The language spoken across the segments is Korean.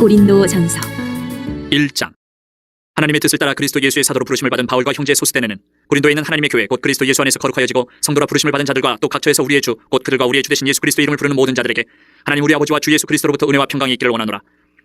고린도전서 1장. 하나님의 뜻을 따라 그리스도 예수의 사도로 부르심을 받은 바울과 형제 소스데네는 고린도에 있는 하나님의 교회 곧 그리스도 예수 안에서 거룩하여지고 성도라 부르심을 받은 자들과 또 각처에서 우리의 주 곧 그들과 우리의 주 되신 예수 그리스도 이름을 부르는 모든 자들에게 하나님 우리 아버지와 주 예수 그리스도로부터 은혜와 평강이 있기를 원하노라.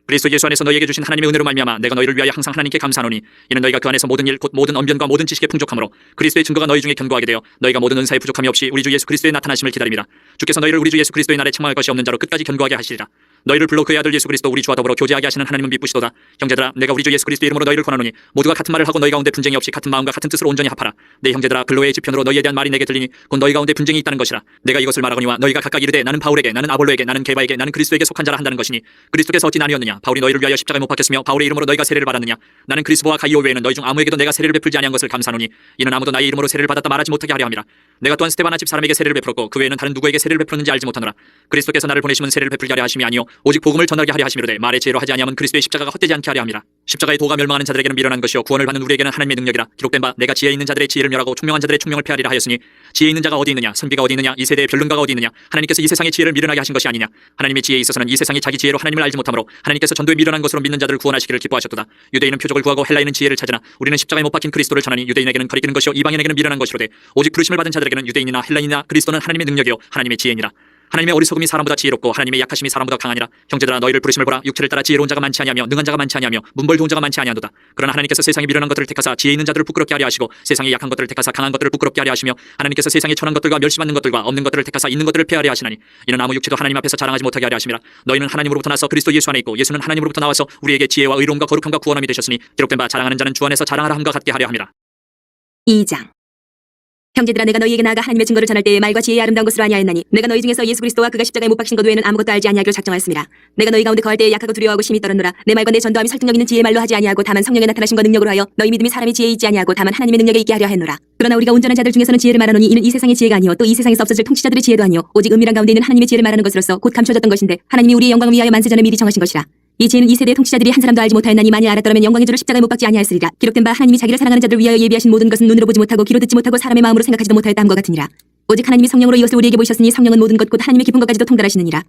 그리스도 예수 안에서 너희에게 주신 하나님의 은혜로 말미암아 내가 너희를 위하여 항상 하나님께 감사하노니 이는 너희가 그 안에서 모든 일 곧 모든 언변과 모든 지식에 풍족함으로 그리스도의 증거가 너희 중에 견고하게 되어 너희가 모든 은사에 부족함이 없이 우리 주 예수 그리스도의 나타나심을 기다립니다. 주께서 너희를 우리 주 예수 그리스도의 날에 책망할 것이 없는 자로 끝까지 견고하게 하시리라. 너희를 불러 그의 아들 예수 그리스도 우리 주와 더불어 교제하게 하시는 하나님은 미쁘시도다. 형제들아 내가 우리 주 예수 그리스도 이름으로 너희를 권하노니 모두가 같은 말을 하고 너희 가운데 분쟁이 없이 같은 마음과 같은 뜻으로 온전히 합하라. 내 형제들아 글로의 지편으로 너희에 대한 말이 내게 들리니 곧 너희 가운데 분쟁이 있다는 것이라. 내가 이것을 말하거니와 너희가 각각 이르되 나는 바울에게 나는 아볼로에게 나는 게바에게 나는 그리스도에게 속한 자라 한다는 것이니 그리스도께서 어찌 나뉘었느냐. 바울이 너희를 위하여 십자가에 못 박혔으며 바울의 이름으로 너희가 세례를 받았느냐. 나는 그리스도와 가이오 외에는 너희 중 아무에게도 내가 세례를 베풀지 아니한 것을 감사하노니 이는 아무도 나의 이름으로 세례를 받았다 말하지 못하게 하려 함이라. 내가 또한 스데바나 집 사람에게 세례를 베풀었고 그 외에는 다른 누구에게 세례를 베풀었는지 알지 못하노라. 그리스도께서 나를 보내심은 세례를 베풀게 하려 하심이 아니요 오직 복음을 전하게 하려 하심이로되 말의 지혜로 하지 아니하면 그리스도의 십자가가 헛되지 않게 하려 함이라. 십자가의 도가 멸망하는 자들에게는 미련한 것이요 구원을 받는 우리에게는 하나님의 능력이라. 기록된 바 내가 지혜 있는 자들의 지혜를 멸하고 총명한 자들의 총명을 폐하리라 하였으니 지혜 있는 자가 어디 있느냐 선비가 어디 있느냐 이 세대의 변론가가 어디 있느냐. 하나님께서 이 세상의 지혜를 미련하게 하신 것이 아니냐. 하나님의 지혜에 있어서는 이 세상이 자기 지혜로 하나님을 알지 못하므로 하나님께서 전도에 미련한 것으로 믿는 자들을 구원하시기를 기뻐하셨도다. 유대인은 표적을 구하고 헬라인은 지혜를 찾으나 우리는 십자가에 못 박힌 그리스도를 전하니 유대인에게는 거리끼는 것이요 이방인에게는 미련한 것이로되 오직 부르심을 받은 자들에게는 유대인이나 헬라인이나 그리스도는 하나님의 능력이요 하나님의 지혜니라. 하나님의 어리석음이 사람보다 지혜롭고 하나님의 약하심이 사람보다 강하니라. 형제들아 너희를 부르심을 보라. 육체를 따라 지혜로운 자가 많지 아니하며 능한 자가 많지 아니하며 문벌 좋은 자가 많지 아니하도다. 그러나 하나님께서 세상에 미련한 것들을 택하사 지혜 있는 자들을 부끄럽게 하려 하시고 세상에 약한 것들을 택하사 강한 것들을 부끄럽게 하려 하시며 하나님께서 세상에 천한 것들과 멸시받는 것들과 없는 것들을 택하사 있는 것들을 폐하려 하시나니 이는 아무 육체도 하나님 앞에서 자랑하지 못하게 하려 하심이라. 너희는 하나님으로부터 나서 그리스도 예수 안에 있고 예수는 하나님으로부터 나와서 우리에게 지혜와 의로움과 거룩함과 구원함이 되셨으니 기록된 바 자랑하는 자는 주 안에서 자랑하라 함과 같게 하려 함이라. 2장. 형제들아 내가 너희에게 나아가 하나님의 증거를 전할 때에 말과 지혜의 아름다운 것으로 아니하였나니 내가 너희 중에서 예수 그리스도와 그가 십자가에 못 박힌 것 외에는 아무것도 알지 아니하기로 작정하였습니다. 내가 너희 가운데 거할 때에 약하고 두려워하고 심히 떨었노라. 내 말과 내 전도함이 설득력 있는 지혜의 말로 하지 아니하고 다만 성령의 나타나심과 능력으로 하여 너희 믿음이 사람의 지혜에 있지 아니하고 다만 하나님의 능력에 있게 하려 했노라. 그러나 우리가 온전한 자들 중에서는 지혜를 말하노니 이는 이 세상의 지혜가 아니요 또 이 세상에서 없어질 통치자들의 지혜도 아니요 오직 은밀한 가운데 있는 하나님의 지혜를 말하는 것으로서 곧 감춰졌던 것인데 하나님이 우리의 영광을 위하여 만세 전에 미리 정하신 것이라. 이 지혜는 이 세대의 통치자들이 한 사람도 알지 못하였나니 만일 알았더라면 영광의 주를 십자가에 못 박지 아니하였으리라. 기록된 바 하나님이 자기를 사랑하는 자들을 위하여 예비하신 모든 것은 눈으로 보지 못하고 귀로 듣지 못하고 사람의 마음으로 생각하지도 못하였다 함과 같으니라. 오직 하나님이 성령으로 이것을 우리에게 보이셨으니 성령은 모든 것 곧 하나님의 깊은 것까지도 통달하시느니라.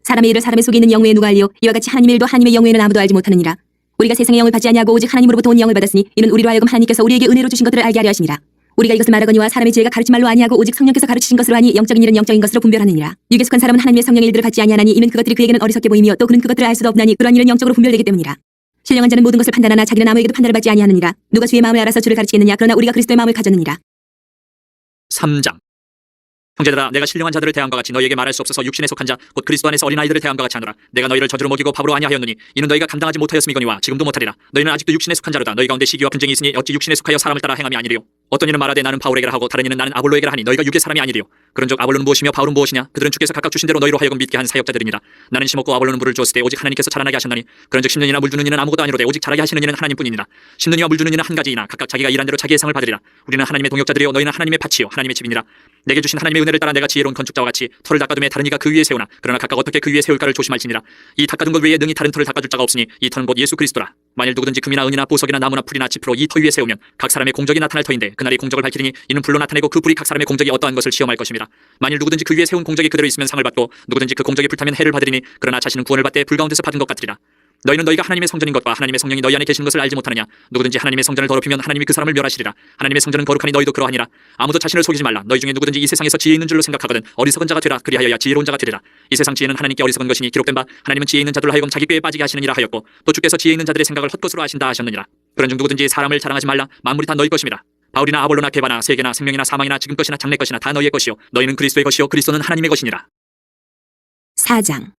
사람의 일을 사람의 속에 있는 영 외에 누가 알리요 이와 같이 하나님의 일도 하나님의 영 외에는 아무도 알지 못하느니라. 우리가 세상의 영을 받지 아니하고 오직 하나님으로부터 온 영을 받았으니 이는 우리로 하여금 하나님께서 우리에게 은혜로 주신 것들을 알게 하려 하심이라. 우리가 이것을 말하거니와 사람의 지혜가 가르친 말로 아니하고 오직 성령께서 가르치신 것으로 하니 영적인 일은 영적인 것으로 분별하느니라. 육에 속한 사람은 하나님의 성령의 일들을 받지 아니하나니 이는 그것들이 그에게는 어리석게 보이며 또 그는 그것들을 알 수도 없나니 그러한 일은 영적으로 분별되기 때문이라. 신령한 자는 모든 것을 판단하나 자기는 아무에게도 판단을 받지 아니하느니라. 누가 주의 마음을 알아서 주를 가르치겠느냐. 그러나 우리가 그리스도의 마음을 가졌느니라. 3장. 형제들아 내가 신령한 자들을 대함과 같이 너희에게 말할 수 없어서 육신에 속한 자 곧 그리스도 안에서 어린아이들을 대함과 같이 하노라. 내가 너희를 저주로 먹이고 밥으로 아니하였느니 이는 너희가 감당하지 못하였음이거니와 지금도 못하리라. 너희는 아직도 육신에 속한 자로다. 너희 가운데 시기와 분쟁이 있으니 어찌 육신에 속하여 사람을 따라 행함이 아니리요. 어떤 이는 말하되 나는 바울에게라 하고 다른 이는 나는 아볼로에게라 하니 너희가 육의 사람이 아니리요. 그런즉 아볼로는 무엇이며 바울은 무엇이냐. 그들은 주께서 각각 주신 대로 너희로 하여금 믿게 한 사역자들이니라. 나는 심었고 아볼로는 물을 주었을 때 오직 하나님께서 자라나게 하셨나니 그런즉 심는 이나 물 주는 이는 아무것도 아니로되 오직 자라게 하시는 이는 하나님뿐이니라. 심는 이와 물 주는 이는 한 가지이나 각각 자기가 일한 대로 자기의 상을 받으리라. 우리는 하나님의 동역자들이요 너희는 하나님의 밭이요 하나님의 집이니라. 내게 주신 하나님의 은혜를 따라 내가 지혜로운 건축자와 같이 터를 닦아둠에 다른 이가 그 위에 세우나 그러나 각각 어떻게 그 위에 세울까를 조심할지니라. 이 닦아둔 것 외에 능히 다른 터를 닦아줄 자가 없으니 이 터는 곧 예수 그리스도라. 만일 누구든지 금이나 은이나 보석이나 나무나 풀이나 짚으로 이 터 위에 세우면 각 사람의 공적이 나타날 터인데 그날이 공적을 밝히리니 이는 불로 나타내고 그 불이 각 사람의 공적이 어떠한 것을 시험할 것입니다. 만일 누구든지 그 위에 세운 공적이 그대로 있으면 상을 받고 누구든지 그 공적이 불타면 해를 받으리니 그러나 자신은 구원을 받되 불 가운데서 받은 것 같으리라. 너희는 너희가 하나님의 성전인 것과 하나님의 성령이 너희 안에 계시는 것을 알지 못하느냐. 누구든지 하나님의 성전을 더럽히면 하나님이 그 사람을 멸하시리라. 하나님의 성전은 거룩하니 너희도 그러하니라. 아무도 자신을 속이지 말라. 너희 중에 누구든지 이 세상에서 지혜 있는 줄로 생각하거든 어리석은 자가 되라. 그리하여야 지혜로운 자가 되리라. 이 세상 지혜는 하나님께 어리석은 것이니 기록된 바 하나님은 지혜 있는 자들로 하여금 자기 꾀에 빠지게 하시느니라 하였고 또 주께서 지혜 있는 자들의 생각을 헛것으로 하신다 하셨느니라. 그런즉 누구든지 사람을 자랑하지 말라. 만물이 다 너희 것임이라. 바울이나 아볼로나 게바나 세계나 생명이나 사망이나 지금 것이나 장래 것이나 다 너희의 것이요 너희는 그리스도의 것이요 그리스도는 하나님의 것이니라. 4장.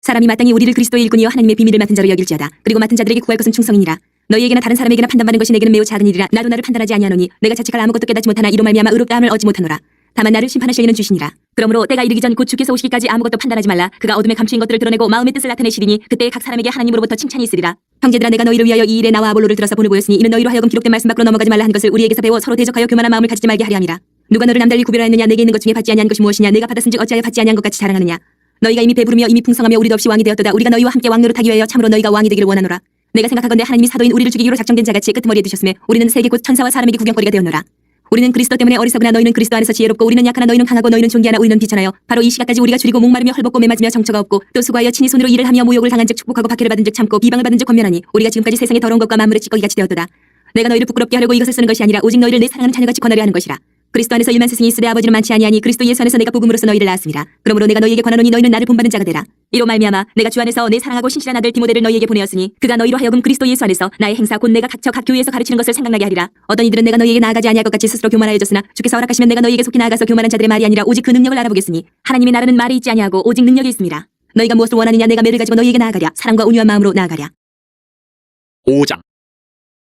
사람이 마땅히 우리를 그리스도의 일꾼이여 하나님의 비밀을 맡은 자로 여길지어다. 그리고 맡은 자들에게 구할 것은 충성이니라. 너희에게나 다른 사람에게나 판단받는 것이 내게는 매우 작은 일이라. 나도 나를 판단하지 아니하노니 내가 자책할 아무것도 깨닫지 못하나 이로 말미암아 의롭다함을 얻지 못하노라. 다만 나를 심판하실 이는 주시니라. 그러므로 때가 이르기 전 곧 주께서 오시기까지 아무것도 판단하지 말라. 그가 어둠에 감추인 것들을 드러내고 마음의 뜻을 나타내시리니 그때 각 사람에게 하나님으로부터 칭찬이 있으리라. 형제들아 내가 너희를 위하여 이 일에 나와 아볼로를 들어서 보내 보였으니 이는 너희로 하여금 기록된 말씀 밖으로 넘어가지 말라 한 것을 우리에게서 배워 서로 대적하여 교만한 마음을 가지지 말게 하려 함이라. 누가 너를 남달리 구별하였느냐. 내게 있는 것 중에 받지 아니한 것이 무엇이냐. 내가 받았은즉 어찌하여 받지 아니한 것 같이 자랑하느냐. 너희가 이미 배부르며 이미 풍성하며 우리도 없이 왕이 되었도다. 우리가 너희와 함께 왕노릇하기 위하여 참으로 너희가 왕이 되기를 원하노라. 내가 생각하건대 하나님이 사도인 우리를 죽이기로 작정된 자같이 끄트머리에 두셨으며 우리는 세계 곧 천사와 사람에게 구경거리가 되었노라. 우리는 그리스도 때문에 어리석으나 너희는 그리스도 안에서 지혜롭고 우리는 약하나 너희는 강하고 너희는 존귀하나 우리는 비천하여 바로 이 시각까지 우리가 줄이고 목마르며 헐벗고 매맞으며 정처가 없고 또 수고하여 친히 손으로 일을 하며 모욕을 당한즉 축복하고 박해를 받은즉 참고 비방을 받은즉 권면하니 우리가 지금까지 세상의 더러운 것과 만물의 찌꺼기 같이 되었도다. 내가 너희를 부끄럽게 하려고 이것을 쓰는 것이 아니라 오직 너희를 내 사랑하는 자녀같이 권하려 하는 것이라. 그리스도 안에서 일만 스승이 있으되 아버지는 많지 아니하니 그리스도 예수 안에서 내가 복음으로써 너희를 낳았습니다. 그러므로 내가 너희에게 권하노니 너희는 나를 본받은 자가 되라. 이로 말미암아 내가 주 안에서 내 사랑하고 신실한 아들 디모데를 너희에게 보내었으니 그가 너희로 하여금 그리스도 예수 안에서 나의 행사 곧 내가 각처 각 교회에서 가르치는 것을 생각나게 하리라. 어떤 이들은 내가 너희에게 나아가지 아니할 것 같이 스스로 교만하여졌으나 주께서 허락하시면 내가 너희에게 속히 나아가서 교만한 자들의 말이 아니라 오직 그 능력을 알아보겠으니 하나님의 나라는 말이 있지 아니하고 오직 능력이 있습니다. 너희가 무엇을 원하느냐 내가 매를 가지고 너희에게 나아가랴. 사랑과 온유한 마음으로 나아가랴. 5장.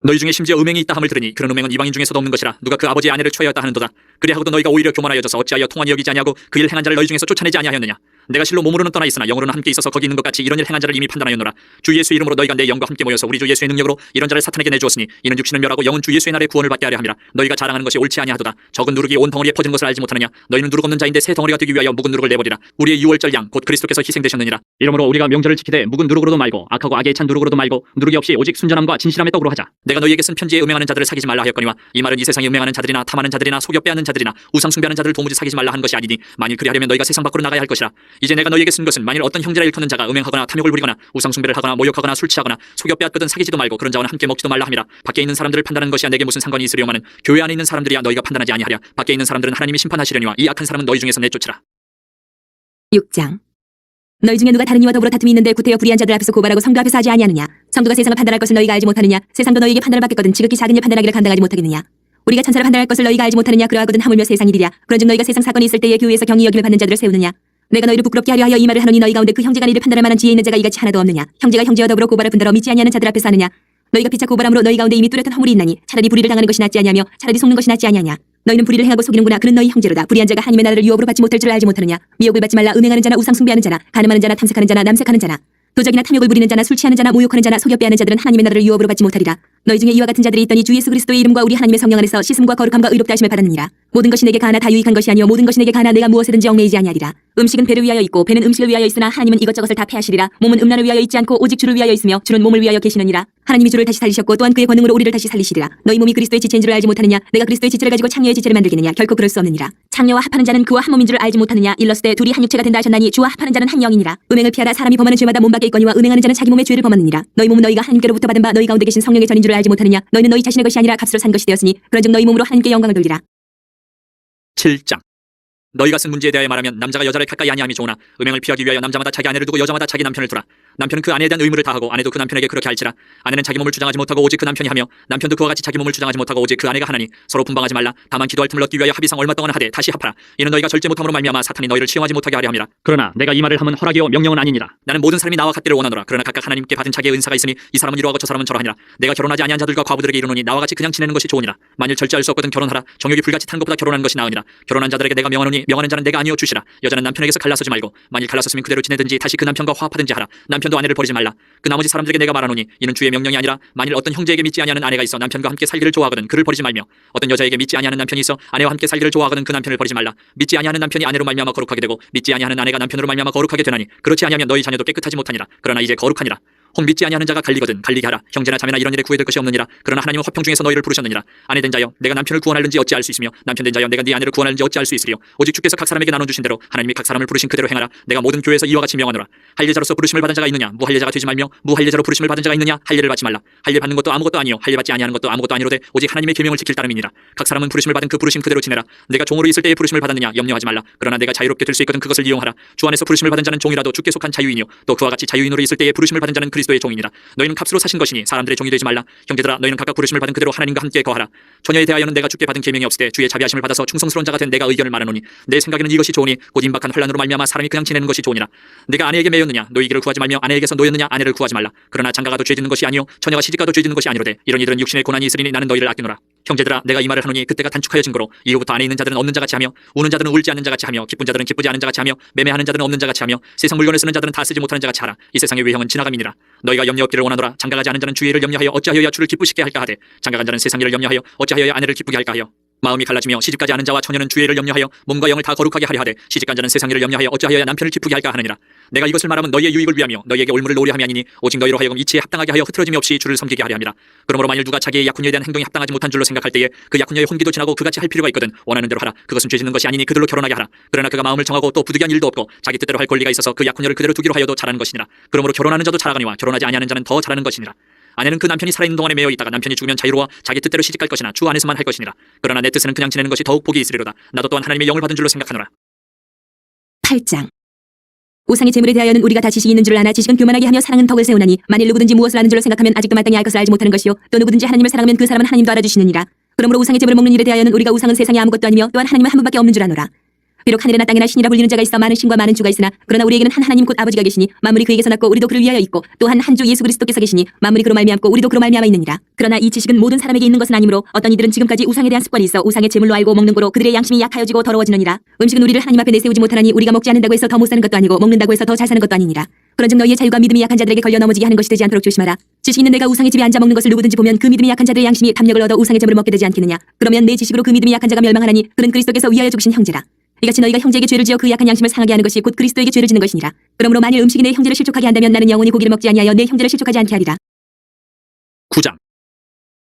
너희 중에 심지어 음행이 있다 함을 들으니 그런 음행은 이방인 중에서도 없는 것이라. 누가 그 아버지의 아내를 취하였다 하는도다. 그리하고도 너희가 오히려 교만하여져서 어찌하여 통한이 여기지 아니하고 그 일 행한 자를 너희 중에서 쫓아내지 아니하였느냐. 내가 실로 몸으로는 떠나 있으나 영으로는 함께 있어서 거기 있는 것 같이 이런 일 행한 자를 이미 판단하였노라. 주 예수 이름으로 너희가 내 영과 함께 모여서 우리 주 예수의 능력으로 이런 자를 사탄에게 내주었으니 이는 육신을 멸하고 영은 주 예수의 날에 구원을 받게 하려 함이라. 너희가 자랑하는 것이 옳지 아니하도다. 적은 누룩이 온 덩어리에 퍼진 것을 알지 못하느냐. 너희는 누룩 없는 자인데 새 덩어리가 되기 위하여 묵은 누룩을 내버리라. 우리의 유월절 양 곧 그리스도께서 희생되셨느니라. 이러므로 우리가 명절을 지키되 묵은 누룩으로도 말고 악하고 악에 찬 누룩으로도 말고 누룩이 없이 오직 순전함과 진실함의 떡으로 하자. 내가 너희에게 쓴 편지에 음행하는 자들을 사귀지 말라 하였거니와 이 말은 이 세상에 음행하는 자들이나 탐하는 자들이나 속여 빼앗는 자들이나 우상 숭배하는 자들을 도무지 사귀지 말라 한 것이 아니니 만일 그리하려면 너희가 세상 밖으로 나가야 할 것이라. 이제 내가 너희에게 쓴 것은 만일 어떤 형제라 일컫는 자가 음행하거나 탐욕을 부리거나 우상 숭배를 하거나 모욕하거나 술 취하거나 속여 빼앗거든 사귀지도 말고 그런 자와는 함께 먹지도 말라 함이라. 밖에 있는 사람들을 판단하는 것이야 내게 무슨 상관이 있으려마는 교회 안에 있는 사람들이야 너희가 판단하지 아니하랴. 밖에 있는 사람들은 하나님이 심판하시려니와 이 악한 사람은 너희 중에서 내쫓으라. 6장. 너희 중에 누가 다른 이와 더불어 다툼이 있는데 구태여 불의한 자들 앞에서 고발하고 성도 앞에서 하지 아니하느냐. 성도가 세상을 판단할 것을 너희가 알지 못하느냐. 세상도 너희에게 판단을 받겠거든 지극히 작은 일 판단하기를 감당하지 못하겠느냐. 우리가 천사를 판단할 것을 너희가 알지 못하느냐. 그러하거든 하물며 세상 일이랴. 그런즉 너희가 세상 사건이 있을 때에 교회에서 경히 여김을 받는 자들을 세우느냐. 내가 너희를 부끄럽게 하려 하여 이 말을 하노니 너희 가운데 그 형제가 이를 판단할 만한 지혜 있는 자가 이같이 하나도 없느냐. 형제가 형제와 더불어 고발을 분달어 믿지 아니하는 자들 앞에서 하느냐. 너희가 피차 고발함으로 너희 가운데 이미 뚜렷한 허물이 있나니 차라리 불의를 당하는 것이 낫지 아니하며 차라리 속는 것이 낫지 아니하냐. 너희는 불의를 행하고 속이는구나. 그는 너희 형제로다. 불의한 자가 하나님의 나라를 유업으로 받지 못할 줄을 알지 못하느냐. 미혹을 받지 말라. 음행하는 자나 우상 숭배하는 자나 간음하는 자나 탐색하는 자나 남색하는 자나 도적이나 탐욕을 부리는 자나 술 취하는 자나 모욕하는 자나 속여 빼앗는 자들은 하나님의 나라를 유업으로 받지 못하리라. 너희 중에 이와 같은 자들이 있더니 주 예수 그리스도의 이름과 우리 하나님의 성령 안에서 씻음과 거룩함과 의롭다 하심을 받았느니라. 모든 것이 내게 가하나 다 유익한 것이 아니요 모든 것이 내게 가하나 내가 무엇에든지 얽매이지 아니하리라. 음식은 배를 위하여 있고 배는 음식을 위하여 있으나 하나님은 이것저것을 다 패하시리라. 몸은 음란을 위하여 있지 않고 오직 주를 위하여 있으며 주는 몸을 위하여 계시느니라. 하나님이 주를 다시 살리셨고 또한 그의 권능으로 우리를 다시 살리시리라. 너희 몸이 그리스도의 지체인 줄을 알지 못하느냐. 내가 그리스도의 지체를 가지고 창녀의 지체를 만들겠느냐. 결코 그럴 수 없느니라. 창녀와 합하는 자는 그와 한 몸인 줄을 알지 못하느냐. 일렀을 때 둘이 한 육체가 된다 하셨나니 주와 합하는 자는 한 영이니라. 음행을 피하라. 사람이 범하는 죄마다 몸 밖에 있거니와 음행하는 자는 자기 몸의 죄를 범하느니라. 너희 몸은 너희가 하나님께로부터 받은 바 너희 가운데 계신 성령의 전인 줄을 알지 못하느냐. 너희는 너희 자신의 것이 아니라 값으로 산 것이 되었으니 그런즉 너희 몸으로 하나님께 영광을 돌리라. 7장. 너희가 쓴 문제에 대하여 말하면 남자가 여자를 가까이 아니함이 좋으나 음행을 피하기 위하여 남자마다 자기 아내를 두고 여자마다 자기 남편을 두라. 남편은 그 아내에 대한 의무를 다하고 아내도 그 남편에게 그렇게 할지라. 아내는 자기 몸을 주장하지 못하고 오직 그 남편이 하며 남편도 그와 같이 자기 몸을 주장하지 못하고 오직 그 아내가 하나니 서로 분방하지 말라. 다만 기도할 틈을 얻기 위하여 합의상 얼마 동안 하되 다시 합하라. 이는 너희가 절제 못함으로 말미암아 사탄이 너희를 치용하지 못하게 하려 함이라. 그러나 내가 이 말을 함은 허락이요 명령은 아니니라. 나는 모든 사람이 나와 같기를 원하노라. 그러나 각각 하나님께 받은 자기의 은사가 있으니 이 사람은 이러하고 저 사람은 저러하니라. 내가 결혼하지 아니한 자들과 과부들에게 이르노니 나와 같이 그냥 지내는 것이 좋으니라. 만일 절제할 수 없거든 결혼하라. 정욕이 불같이 탄 것보다 결혼하는 것이 나으니라. 결혼한 자들에게 내가 명하노니 명하는 자는 내가 아니요 주시라. 여자는 남편에게서 갈라서지 말고 만일 갈라섰으면 그대로 지내든지 다시 그 남편과 화합하든지 하라. 남편도 아내를 버리지 말라. 그 나머지 사람들에게 내가 말하노니 이는 주의 명령이 아니라 만일 어떤 형제에게 믿지 아니하는 아내가 있어 남편과 함께 살기를 좋아하거든 그를 버리지 말며 어떤 여자에게 믿지 아니하는 남편이 있어 아내와 함께 살기를 좋아하거든 그 남편을 버리지 말라. 믿지 아니하는 남편이 아내로 말미암아 거룩하게 되고 믿지 아니하는 아내가 남편으로 말미암아 거룩하게 되나니 그렇지 아니하면 너희 자녀도 깨끗하지 못하니라. 그러나 이제 거룩하니라. 혹 믿지 아니하는 자가 갈리거든 갈리게 하라. 형제나 자매나 이런 일에 구애될 것이 없느니라. 그러나 하나님은 화평 중에서 너희를 부르셨느니라. 아내된 자여 내가 남편을 구원하는지 어찌 알 수 있으며 남편된 자여 내가 네 아내를 구원하는지 어찌 알 수 있으리요. 오직 주께서 각 사람에게 나눠주신 대로 하나님이 각 사람을 부르신 그대로 행하라. 내가 모든 교회에서 이와 같이 명하노라. 할례자로서 부르심을 받은 자가 있느냐. 무할례자가 되지 말며 무할례자로 부르심을 받은 자가 있느냐. 할례를 받지 말라. 할례 받는 것도 아무것도 아니요 할례 받지 아니하는 것도 아무것도 아니로되 오직 하나님의 계명을 지킬 따름이니라. 각 사람은 부르심을 받은 그 부르심 그대로 지내라. 내가 종으로 있을 때에 부르심을 받았느냐 염려하지 말라. 그러나 내가 자유롭게 될 수 있거든 그것을 이용하라. 주 안에서 부르심을 받은 자는 종이라도 주께 속한 자유인이요 또 그와 같이 자유인으로 있을 때에 부르심을 받은 자는 그리스도의 종이니라. 너희는 값으로 사신 것이니 사람들의 종이 되지 말라. 형제들아 너희는 각각 부르심을 받은 그대로 하나님과 함께 거하라. 처녀에 대하여는 내가 주께 받은 계명이 없으되 주의 자비하심을 받아서 충성스러운 자가 된 내가 의견을 말하노니 내 생각에는 이것이 좋으니 곧 임박한 환난으로 말미암아 사람이 그냥 지내는 것이 좋으니라. 내가 아내에게 매였느냐 노이기를 구하지 말며 아내에게서 노였느냐 아내를 구하지 말라. 그러나 장가가도 죄 짓는 것이 아니요 처녀가 시집가도 죄 짓는 것이 아니로되 이런 이들은 육신의 고난이 있으리니 나는 너희를 아끼노라. 형제들아 내가 이 말을 하노니 그때가 단축하여진 거로 이후부터 안에 있는 자들은 없는 자같이 하며 우는 자들은 울지 않는 자같이 하며 기쁜 자들은 기쁘지 않은 자같이 하며 매매하는 자들은 없는 자같이 하며 세상 물건을 쓰는 자들은 다 쓰지 못하는 자같이 하라. 이 세상의 외형은 지나감이니라. 너희가 염려 없기를 원하노라. 장가가지 않은 자는 주의 일을 염려하여 어찌하여야 주를 기쁘시게 할까 하되 장가간 자는 세상 일을 염려하여 어찌하여야 아내를 기쁘게 할까 하여 마음이 갈라지며 시집가지 않은 자와 처녀는 주의를 염려하여 몸과 영을 다 거룩하게 하려 하되 시집간 자는 세상 일을 염려하여 어찌하여야 남편을 기쁘게 할까 하느니라. 내가 이것을 말하면 너희의 유익을 위하며 너희에게 올무를 노래함이 아니니 오직 너희로 하여금 이치에 합당하게 하여 흐트러짐이 없이 주를 섬기게 하려 함이라. 그러므로 만일 누가 자기의 약혼녀에 대한 행동이 합당하지 못한 줄로 생각할 때에 그 약혼녀의 혼기도 지나고 그같이 할 필요가 있거든 원하는 대로 하라. 그것은 죄짓는 것이 아니니 그들로 결혼하게 하라. 그러나 그가 마음을 정하고 또 부득이한 일도 없고 자기 뜻대로 할 권리가 있어서 그 약혼녀를 그대로 두기로 하여도 잘하는 것이니라. 그러므로 결혼하는 자도 잘하거니와 결혼하지 아니하는 자는 더 잘하는 것이니라. 아내는 그 남편이 살아있는 동안에 매여 있다가 남편이 죽으면 자유로워 자기 뜻대로 시집갈 것이나 주 안에서만 할 것이니라. 그러나 내 뜻은 그냥 지내는 것이 더욱 복이 있으리로다. 나도 또한 하나님의 영을 받은 줄로 생각하노라. 8장. 우상의 재물에 대하여는 우리가 다 지식이 있는 줄 아나 지식은 교만하게 하며 사랑은 덕을 세우나니 만일 누구든지 무엇을 아는 줄로 생각하면 아직도 마땅히 알 것을 알지 못하는 것이요 또 누구든지 하나님을 사랑하면 그 사람은 하나님도 알아주시느니라. 그러므로 우상의 재물을 먹는 일에 대하여는 우리가 우상은 세상에 아무것도 아니며 또한 하나님은 한 분밖에 없는 줄 아노라. 비록 하늘이나 땅이나 신이라 불리는 자가 있어 많은 신과 많은 주가 있으나 그러나 우리에게는 한 하나님 곧 아버지가 계시니 만물이 그에게서 났고 우리도 그를 위하여 있고 또한 한 주 예수 그리스도께서 계시니 만물이 그로 말미암고 우리도 그로 말미암아 있느니라. 그러나 이 지식은 모든 사람에게 있는 것은 아니므로 어떤 이들은 지금까지 우상에 대한 습관이 있어 우상의 재물로 알고 먹는 거로 그들의 양심이 약하여지고 더러워지느니라. 음식은 우리를 하나님 앞에 내세우지 못하나니 우리가 먹지 않는다고 해서 더 못 사는 것도 아니고 먹는다고 해서 더 잘 사는 것도 아니니라. 그런즉 너희의 자유가 믿음이 약한 자들에게 걸려 넘어지게 하는 것이 되지 않도록 조심하라. 지식 있는 내가 우상의 집에 앉아 먹는 것을 누구든지 보면 그 믿음이 약한 자들의 양심이 담력을 얻어 우상의 재물을 먹게 되지 않겠느냐. 그러면 내 지식으로 그 믿음이 약한 자가 멸망하나니 그는 그리스도께서 위하여 죽으신 형제라. 이같이 너희가 형제에게 죄를 지어 그 약한 양심을 상하게 하는 것이 곧 그리스도에게 죄를 짓는 것이니라. 그러므로 만일 음식이 내 형제를 실족하게 한다면 나는 영원히 고기를 먹지 아니하여 내 형제를 실족하지 않게 하리라. 9장.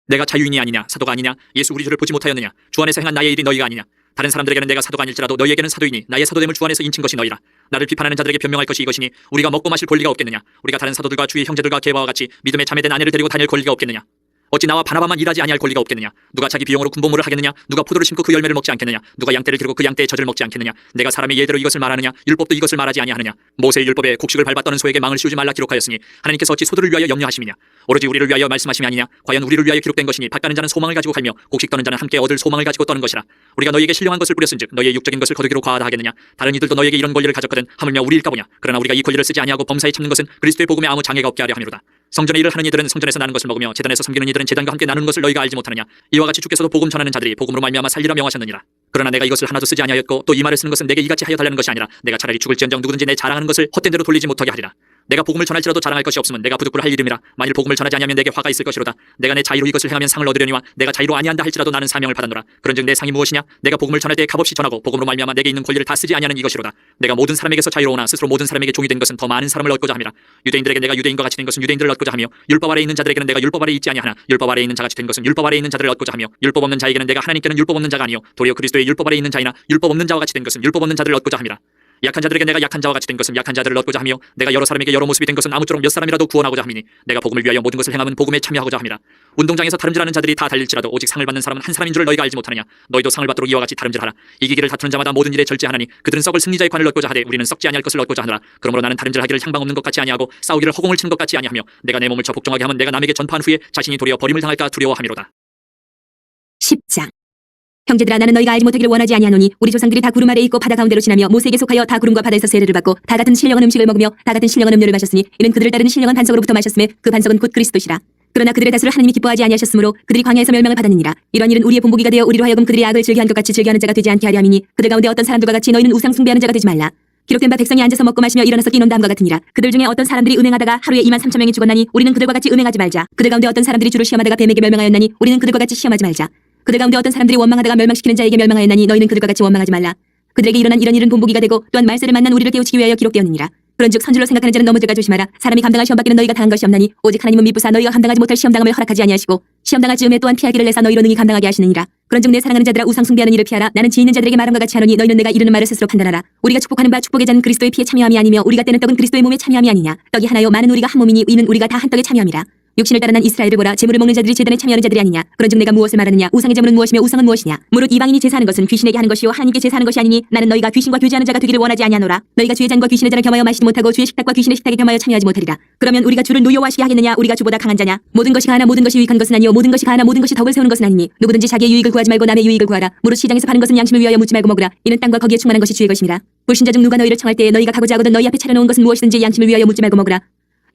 내가 자유인이 아니냐 사도가 아니냐 예수 우리 주를 보지 못하였느냐 주 안에서 행한 나의 일이 너희가 아니냐. 다른 사람들에게는 내가 사도가 아닐지라도 너희에게는 사도이니 나의 사도됨을 주 안에서 인친 것이 너희라. 나를 비판하는 자들에게 변명할 것이 이것이니 우리가 먹고 마실 권리가 없겠느냐. 우리가 다른 사도들과 주의 형제들과 게바와 같이 믿음에 자매된 아내를 데리고 다닐 권리가 없겠느냐. 어찌 나와 바나바만 일하지 아니할 권리가 없겠느냐. 누가 자기 비용으로 군복무를 하겠느냐. 누가 포도를 심고 그 열매를 먹지 않겠느냐. 누가 양떼를 기르고 그 양떼의 젖을 먹지 않겠느냐. 내가 사람의 예대로 이것을 말하느냐. 율법도 이것을 말하지 아니하느냐. 모세의 율법에 곡식을 밟아 떠는 소에게 망을 씌우지 말라 기록하였으니 하나님께서 어찌 소들을 위하여 염려하심이냐. 오로지 우리를 위하여 말씀하심이 아니냐. 과연 우리를 위하여 기록된 것이니 밭 가는 자는 소망을 가지고 갈며 곡식 떠는 자는 함께 얻을 소망을 가지고 떠는 것이라. 우리가 너희에게 신령한 것을 뿌렸은즉 너희의 육적인 것을 거두기로 과하다 하겠느냐. 다른 이들도 너희에게 이런 권리를 가졌거든 하물며 우리일까 보냐. 그러나 우리가 이 권리를 쓰지 아니하고 범사에 참는 것은 그리스도의 복음에 아무 장애가 없게 하려 함이로다. 성전의 일을 하는 이들은 성전에서 나는 것을 먹으며 제단에서 섬기는 이들은 제단과 함께 나누는 것을 너희가 알지 못하느냐. 이와 같이 주께서도 복음 전하는 자들이 복음으로 말미암아 살리라 명하셨느니라. 그러나 내가 이것을 하나도 쓰지 아니하였고 또 이 말을 쓰는 것은 내게 이같이 하여 달라는 것이 아니라 내가 차라리 죽을지언정 누구든지 내 자랑하는 것을 헛된 대로 돌리지 못하게 하리라. 내가 복음을 전할지라도 자랑할 것이 없으면 내가 부득불할 이름이라. 만일 복음을 전하지 아니하면 내게 화가 있을 것이로다. 내가 내 자유로 이것을 행하면 상을 얻으려니와 내가 자유로 아니한다 할지라도 나는 사명을 받았노라. 그런즉 내 상이 무엇이냐. 내가 복음을 전할 때에 값없이 전하고 복음으로 말미암아 내게 있는 권리를 다 쓰지 아니하는 이것이로다. 내가 모든 사람에게서 자유로우나 스스로 모든 사람에게 종이 된 것은 더 많은 사람을 얻고자 함이라. 유대인들에게 내가 유대인과 같이 된 것은 유대인들을 얻고자 하며 율법 아래 있는 자들에게는 내가 율법 아래 있지 아니하나 율법 아래 있는 자같이 된 것은 율법 아래 있는 자들을 얻고자 하며 율법 없는 자에게는 내가 하나님께는 율법 없는 자가 아니요 도리어 그리스도의 율법 아래 있는 자이나 율법 없는 자와 같이 된 것은 율법 없는 자들을 얻고자 함이라. 약한 자들에게 내가 약한 자와 같이 된 것은 약한 자들을 얻고자 하며 내가 여러 사람에게 여러 모습이 된 것은 아무쪼록 몇 사람이라도 구원하고자 함이니 내가 복음을 위하여 모든 것을 행하면 복음에 참여하고자 함이라. 운동장에서 다름질하는 자들이 다 달릴지라도 오직 상을 받는 사람은 한 사람인 줄을 너희가 알지 못하느냐. 너희도 상을 받도록 이와 같이 다름질하라. 이기기를 다투는 자마다 모든 일에 절제하나니 그들은 썩을 승리자의 관을 얻고자 하되 우리는 썩지 아니할 것을 얻고자 하느라. 그러므로 나는 다름질하기를 향방 없는 것 같이 아니하고 싸우기를 허공을 치는 것 같이 아니하며 내가 내 몸을 저 복종하게 하면 내가 남에게 전파한 후에 자신이 도리어 버림을 당할까 두려워함이로다. 10장. 형제들아 나는 너희가 알지 못하기를 원하지 아니하노니 우리 조상들이 다 구름 아래 있고 바다 가운데로 지나며 모세에게 속하여 다 구름과 바다에서 세례를 받고 다 같은 신령한 음식을 먹으며 다 같은 신령한 음료를 마셨으니 이는 그들을 따르는 신령한 반석으로부터 마셨음에 그 반석은 곧 그리스도시라. 그러나 그들의 다수를 하나님이 기뻐하지 아니하셨으므로 그들이 광야에서 멸망을 받았느니라. 이런 일은 우리의 본보기가 되어 우리로 하여금 그들의 악을 즐겨한 것 같이 즐겨하는 자가 되지 않게 하려 함이니 그들 가운데 어떤 사람들과 같이 너희는 우상 숭배하는 자가 되지 말라. 기록된 바 백성이 앉아서 먹고 마시며 일어나서 뛰논다 함과 같으니라. 그들 중에 어떤 사람들이 음행하다가 하루에 23,000명이 죽었나니 우리는 그들과 같이 음행하지 말자. 그들 가운데 어떤 사람들이 주를 시험하다가 뱀에게 멸망하였나니 우리는 그들과 같이 시험하지 말자. 그들 가운데 어떤 사람들이 원망하다가 멸망시키는 자에게 멸망하였나니 너희는 그들과 같이 원망하지 말라. 그들에게 일어난 이런 일은 본보기가 되고 또한 말세를 만난 우리를 깨우치기 위하여 기록되었느니라. 그런즉 선줄로 생각하는 자는 넘어질까 조심하라. 사람이 감당할 시험 받기는 너희가 당한 것이 없나니 오직 하나님은 미쁘사 너희가 감당하지 못할 시험당함을 허락하지 아니하시고 시험당할 즈음에 또한 피하기를 내사 너희로 능히 감당하게 하시느니라. 그런즉 내 사랑하는 자들아 우상 숭배하는 일을 피하라. 나는 지혜 있는 자들에게 말함과 같이 하노니 너희는 내가 이르는 말을 스스로 판단하라. 우리가 축복하는 바 축복의 잔 그리스도의 피에 참여함이 아니며 우리가 떼는 떡은 그리스도의 몸에 참여함이 아니냐. 떡이 하나요 많은 우리가 한 몸이니 이는 우리가 다 한 떡에 참여함이라. 육신을 따라 난 이스라엘을 보라. 제물을 먹는 자들이 제단에 참여하는 자들이 아니냐. 그런즉 내가 무엇을 말하느냐. 우상의 제물은 무엇이며 우상은 무엇이냐. 무릇 이방인이 제사하는 것은 귀신에게 하는 것이요 하나님께 제사하는 것이 아니니 나는 너희가 귀신과 교제하는 자가 되기를 원하지 아니하노라. 너희가 주의 잔과 귀신의 잔을 겸하여 마시지 못하고 주의 식탁과 귀신의 식탁에 겸하여 참여하지 못하리라. 그러면 우리가 주를 노여워하시게 하겠느냐. 우리가 주보다 강한 자냐. 모든 것이 가하나 모든 것이 유익한 것은 아니요 모든 것이 가하나 모든 것이 덕을 세우는 것은 아니니 누구든지 자기의 유익을 구하지 말고 남의 유익을 구하라. 무릇 시장에서 파는 것은 양심을 위하여 묻지 말고 먹으라. 이는 땅과 거기에 충만한 것이 주의 것임이라. 불신자 중 누가 너희를 청할 때에 너희가 가고자 하거든 너희 앞에 차려놓은 것은 무엇이든지 양심을 위하여 묻지 말고 먹으라.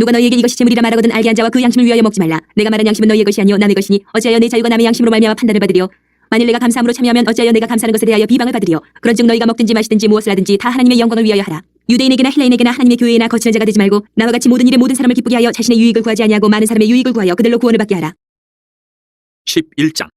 누가 너희에게 이것이 재물이라 말하거든 알게 한 자와 그 양심을 위하여 먹지 말라. 내가 말한 양심은 너희의 것이 아니요 남의 것이니 어찌하여 내 자유가 남의 양심으로 말미암아 판단을 받으리요. 만일 내가 감사함으로 참여하면 어찌하여 내가 감사하는 것에 대하여 비방을 받으리요. 그런즉 너희가 먹든지 마시든지 무엇을 하든지 다 하나님의 영광을 위하여 하라. 유대인에게나 헬라인에게나 하나님의 교회에나 거치는 자가 되지 말고 나와 같이 모든 일에 모든 사람을 기쁘게 하여 자신의 유익을 구하지 아니하고 많은 사람의 유익을 구하여 그들로 구원을 받게 하라. 11장.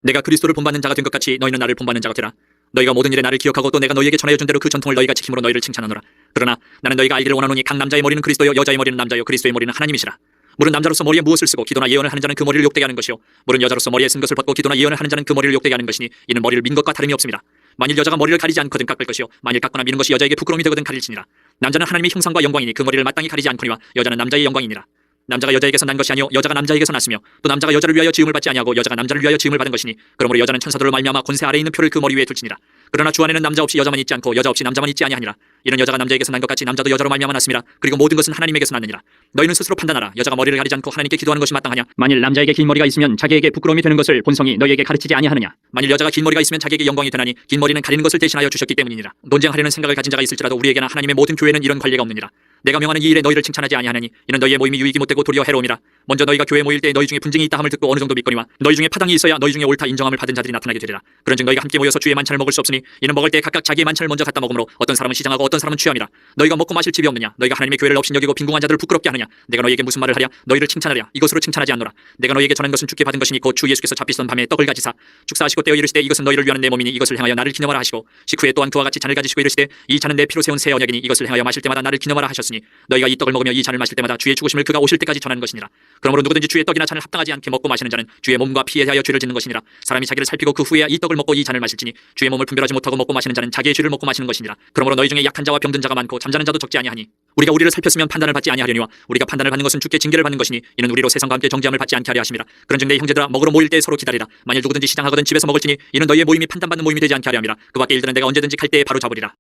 내가 그리스도를 본받는 자가 된 것 같이 너희는 나를 본받는 자가 되라. 너희가 모든 일에 나를 기억하고 또 내가 너희에게 전하여 준 대로 그 전통을 너희가 지킴으로 너희를 칭찬하노라. 그러나 나는 너희가 알기를 원하노니 각 남자의 머리는 그리스도요 여자의 머리는 남자요 그리스도의 머리는 하나님이시라. 물은 남자로서 머리에 무엇을 쓰고 기도나 예언을 하는 자는 그 머리를 욕되게 하는 것이요 물은 여자로서 머리에 쓴 것을 벗고 기도나 예언을 하는 자는 그 머리를 욕되게 하는 것이니 이는 머리를 민 것과 다름이 없습니다. 만일 여자가 머리를 가리지 않거든 깎을 것이요 만일 깎거나 미는 것이 여자에게 부끄러움이 되거든 가릴지니라. 남자는 하나님의 형상과 영광이니 그 머리를 마땅히 가리지 않거니와 여자는 남자의 영광이니라. 남자가 여자에게서 난 것이 아니요 여자가 남자에게서 났으며 또 남자가 여자를 위하여 지음을 받지 아니하고 여자가 남자를 위하여 지음을 받은 것이니 그러므로 여자는 천사들로 말미암아 권세 아래에 있는 표를 그 머리 위에 둘지니라. 그러나 주 안에는 남자 없이 여자만 있지 않고 여자 없이 남자만 있지 아니하니라. 이는 여자가 남자에게서 난 것 같이 남자도 여자로 말미암아 났음이라. 그리고 모든 것은 하나님에게서 났느니라. 너희는 스스로 판단하라. 여자가 머리를 가리지 않고 하나님께 기도하는 것이 마땅하냐? 만일 남자에게 긴 머리가 있으면 자기에게 부끄러움이 되는 것을 본성이 너희에게 가르치지 아니하느냐? 만일 여자가 긴 머리가 있으면 자기에게 영광이 되나니 긴 머리는 가리는 것을 대신하여 주셨기 때문이니라. 논쟁하려는 생각을 가진 자가 있을지라도 우리에게나 하나님의 모든 교회는 이런 관례가 없느니라. 내가 명하는 이 일에 너희를 칭찬하지 아니하느니 이는 너희의 모임이 유익이 못되고 도리어 해로움이라. 먼저 너희가 교회 모일 때 너희 중에 분쟁이 있다 함을 듣고 어느 정도 믿거니와 너희 중에 파당이 있어야 너희 중에 옳다 인정함을 받은 자들이 나타나게 되리라. 그런즉 너희가 함께 모여서 주의 만찬을 먹을 수 없으니 이는 먹을 때 각각 자기의 만찬을 먼저 갖다 먹으므로 어떤 사람은 시장하고 어떤 사람은 취함이라. 너희가 먹고 마실 집이 없느냐? 너희가 하나님의 교회를 없인 여기고 빈궁한 자들을 부끄럽게 하느냐? 내가 너희에게 무슨 말을 하랴? 너희를 칭찬하랴? 이것으로 칭찬하지 않노라. 내가 너희에게 전한 것은 주께 받은 것이니 곧 주 예수께서 잡히시던 밤에 떡을 가지사 축사하시고 떼어 이르시되 이것은 너희를 위하는 내 몸이니 이것을 행하여 나를 기념하라 하시고 식후에 또한 그와 같이 잔을 가지시고 이르시되 이 잔은 내 피로 세운 새 언약이니 이것을 행하여 마실 때마다 나를 기념하라 하셨으니 너희가 이 떡을 먹으며 이 잔을 마실 때마다 주의 죽으심을 그가 오실 때까지 전하는 것이니라. 그러므로 누구든지 주의 떡이나 잔을 합당하지 않게 먹고 마시는 자는 주의 몸과 피에 대하여 죄를 짓는 것이니라. 사람이 자기를 살피고 그 후에야 이 떡을 먹고 이 잔을 마실지니 주의 몸을 분별하지 못하고 먹고 마시는 자는 자기의 죄를 먹고 마시는 것이니라. 그러므로 너희 중에 약한 자와 병든 자가 많고 잠자는 자도 적지 아니하니 우리가 우리를 살폈으면 판단을 받지 아니하려니와 우리가 판단을 받는 것은 주께 징계를 받는 것이니 이는 우리로 세상과 함께 정죄함을 받지 않게 하려 하심이라. 그런즉 내 형제들아 먹으러 모일 때 서로 기다리라. 만일 누구든지 시장하거든 집에서 먹을지니 이는 너희의 모임이 판단받는 모임이 되지 않게 하려 함이라. 그 밖의 일들은 내가 언제든지 갈 때에 바로 잡으리라.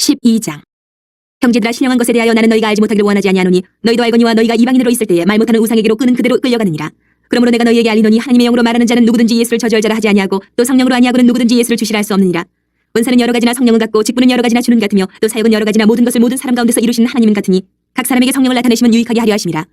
12장. 형제들아 신령한 것에 대하여 나는 너희가 알지 못하기를 원하지 아니하노니 너희도 알거니와 너희가 이방인으로 있을 때에 말 못하는 우상에게로 끄는 그대로 끌려가느니라. 그러므로 내가 너희에게 알리노니 하나님의 영으로 말하는 자는 누구든지 예수를 저주할 자라 하지 아니하고 또 성령으로 아니하고는 누구든지 예수를 주시라 할 수 없느니라. 은사는 여러 가지나 성령은 같고 직분은 여러 가지나 주는 같으며 또 사역은 여러 가지나 모든 것을 모든 사람 가운데서 이루시는 하나님은 같으니 각 사람에게 성령을 나타내시면 유익하게 하려 하심이라.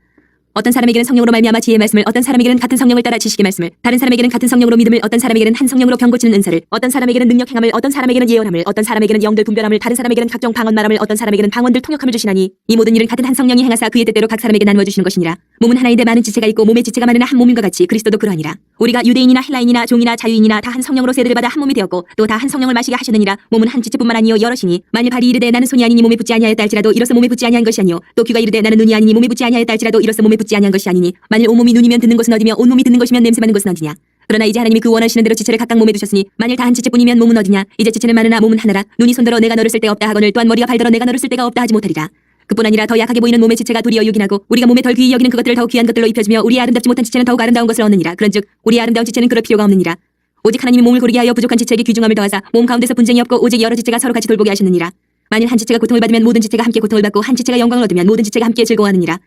어떤 사람에게는 성령으로 말미암아 지혜의 말씀을 어떤 사람에게는 같은 성령을 따라 지식의 말씀을 다른 사람에게는 같은 성령으로 믿음을 어떤 사람에게는 한 성령으로 병 고치는 은사를 어떤 사람에게는 능력 행함을 어떤 사람에게는 예언함을 어떤 사람에게는 영들 분별함을 다른 사람에게는 각종 방언 말함을 어떤 사람에게는 방언들 통역함을 주시나니 이 모든 일은 같은 한 성령이 행하사 그의 뜻대로 각 사람에게 나누어 주시는 것이니라. 몸은 하나인데 많은 지체가 있고 몸의 지체가 많으나 한 몸인과 같이 그리스도도 그러하니라. 우리가 유대인이나 헬라인이나 종이나 자유인이나 다 한 성령으로 세례를 받아 한 몸이 되었고 또 다 한 성령을 마시게 하셨느니라. 몸은 한 지체뿐만 아니요 여럿이니 만일 발이 이르되 나는 손이 아니니 몸에 붙지 아니하였다 할지라도 이로써 몸에 붙지 아니한 것이 아니요 또 귀가 이르되 나는 눈이 아니니 몸에 붙지 아니하였다 할지라도 이로써 몸에 붙지 아니한 것이 아니니 만일 온몸이 눈이면 듣는 것은 어디며 온몸이 듣는 것이면 냄새 맡는 것은 어디냐. 그러나 이제 하나님이 그 원하시는 대로 지체를 각각 몸에 두셨으니 만일 다 한 지체뿐이면 몸은 어디냐. 이제 지체는 많으나 몸은 하나라. 눈이 손들어 내가 너를 쓸 데가 없다 하거늘 또한 머리가 발들어 내가 너를 쓸 데가 없다 하지 못하리라. 그뿐 아니라 더 약하게 보이는 몸의 지체가 도리어 유긴하고 우리가 몸에 덜 귀히 여기는 그것들을 더욱 귀한 것들로 입혀주며 우리의 아름답지 못한 지체는 더욱 아름다운 것을 얻느니라. 그런즉 우리의 아름다운 지체는 그럴 필요가 없느니라. 오직 하나님이 몸을 고르게 하여 부족한 지체에게 귀중함을 더하사 몸 가운데서 분쟁이 없고 오직 여러 지체가 서로 같이 돌보게 하셨느니라. 만일 한 지체가 고통을 받으면 모든 지체가 함께 고통을 받고 한 지체가 영광을 얻으면 모든 지체가 함께 즐거워하느니라.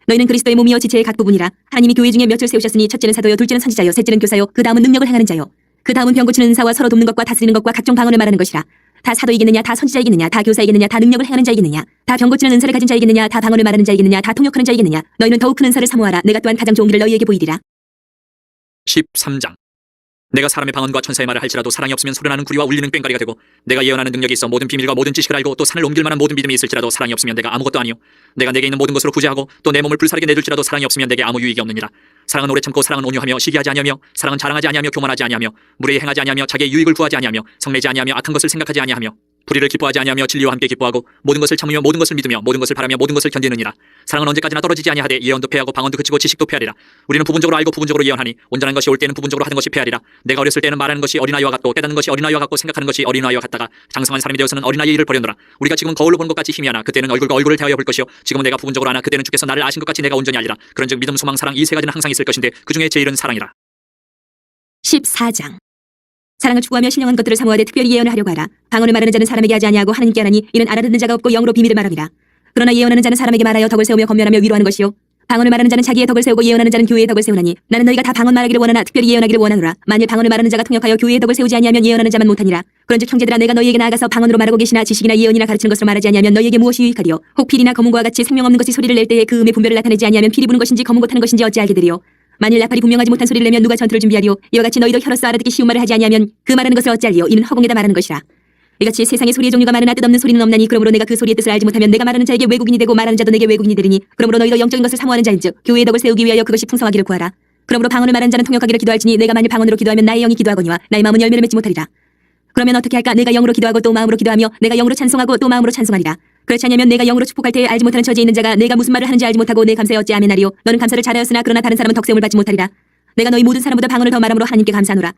너희는 그리스도의 몸이요 지체의 각 부분이라. 하나님이 교회 중에 몇을 세우셨으니 첫째는 사도요 둘째는 선지자요 셋째는 교사요 그 다음은 능력을 행하는 자요 그 다음은 병 고치는 은사와 서로 돕는 것과 다스리는 것과 각종 방언을 말하는 것이라. 다 사도이겠느냐 다 선지자이겠느냐 다 교사이겠느냐 다 능력을 행하는 자이겠느냐 다 병 고치는 은사를 가진 자이겠느냐 다 방언을 말하는 자이겠느냐 다 통역하는 자이겠느냐. 너희는 더욱 큰 은사를 사모하라. 내가 또한 가장 좋은 길을 너희에게 보이리라. 13장. 내가 사람의 방언과 천사의 말을 할지라도 사랑이 없으면 소리나는 구리와 울리는 꽹과리가 되고 내가 예언하는 능력이 있어 모든 비밀과 모든 지식을 알고 또 산을 옮길 만한 모든 믿음이 있을지라도 사랑이 없으면 내가 아무것도 아니요 내가 내게 있는 모든 것으로 구제하고 또 내 몸을 불사르게 내줄지라도 사랑이 없으면 내게 아무 유익이 없느니라. 사랑은 오래 참고 사랑은 온유하며 시기하지 아니하며 사랑은 자랑하지 아니하며 교만하지 아니하며 무례히 행하지 아니하며 자기의 유익을 구하지 아니하며 성내지 아니하며 악한 것을 생각하지 아니하며 불의를 기뻐하지 아니하며 진리와 함께 기뻐하고 모든 것을 참으며 모든 것을 믿으며 모든 것을 바라며 모든 것을 견디느니라. 사랑은 언제까지나 떨어지지 아니하되 예언도 패하고 방언도 그치고 지식도 패하리라. 우리는 부분적으로 알고 부분적으로 예언하니 온전한 것이 올 때는 부분적으로 하는 것이 패하리라. 내가 어렸을 때는 말하는 것이 어린아이와 같고 깨닫는 것이 어린아이와 같고 생각하는 것이 어린아이와 같다가 장성한 사람이 되어서는 어린아이의 일을 버렸노라. 우리가 지금은 거울로 보는 것 같이 희미하나 그때는 얼굴과 얼굴을 대하여 볼 것이요 지금은 내가 부분적으로 하나 그때는 주께서 나를 아신 것 같이 내가 온전히 알리라. 그런즉 믿음 소망 사랑 이 세 가지는 항상 있을 것인데 그 중에 제일은 사랑이라. 14장. 사랑을 추구하며 신령한 것들을 사모하되 특별히 예언을 하려고 하라. 방언을 말하는 자는 사람에게 하지 아니하고 하나님께 하나니 이는 알아듣는 자가 없고 영으로 비밀을 말함이라. 그러나 예언하는 자는 사람에게 말하여 덕을 세우며 권면하며 위로하는 것이요 방언을 말하는 자는 자기의 덕을 세우고 예언하는 자는 교회의 덕을 세우나니 나는 너희가 다 방언 말하기를 원하나 특별히 예언하기를 원하노라. 만일 방언을 말하는 자가 통역하여 교회의 덕을 세우지 아니하면 예언하는 자만 못하니라. 그런즉 형제들아 내가 너희에게 나아가서 방언으로 말하고 계시나 지식이나 예언이나 가르치는 것으로 말하지 아니하면 너희에게 무엇이 유익하리요. 혹 필이나 검은과 같이 생명 없는 것이 소리를 낼 때에 그 음의 분별을 나타내지 아니하면 필이 부는 것인지 검은 것하는 것인지 어찌 알게 되리요. 만일 나팔이 분명하지 못한 소리를 내면 누가 전투를 준비하리요. 이와 같이 너희도 혀로서 알아듣기 쉬운 말을 하지 아니하면 그 말하는 것을 어찌 알리요. 이는 허공에다 말하는 것이라. 이같이 세상에 소리의 종류가 많으나 뜻없는 소리는 없나니 그러므로 내가 그 소리의 뜻을 알지 못하면 내가 말하는 자에게 외국인이 되고 말하는 자도 내게 외국인이 되리니 그러므로 너희도 영적인 것을 사모하는 자인즉 교회의 덕을 세우기 위하여 그것이 풍성하기를 구하라. 그러므로 방언을 말하는 자는 통역하기를 기도할지니 내가 만일 방언으로 기도하면 나의 영이 기도하거니와 나의 마음은 열매를 맺지 못하리라. 그러면 어떻게 할까? 내가 영으로 기도하고 또 마음으로 기도하며 내가 영으로 찬송하고 또 마음으로 찬송하리라. 그렇지 않으면 내가 영으로 축복할 때에 알지 못하는 처지에 있는 자가 내가 무슨 말을 하는지 알지 못하고 내 감사에 어찌 아멘하리요. 너는 감사를 잘하였으나 그러나 다른 사람은 덕세움을 받지 못하리라. 내가 너희 모든 사람보다 방언을 더 말함으로 하나님께 감사하노라.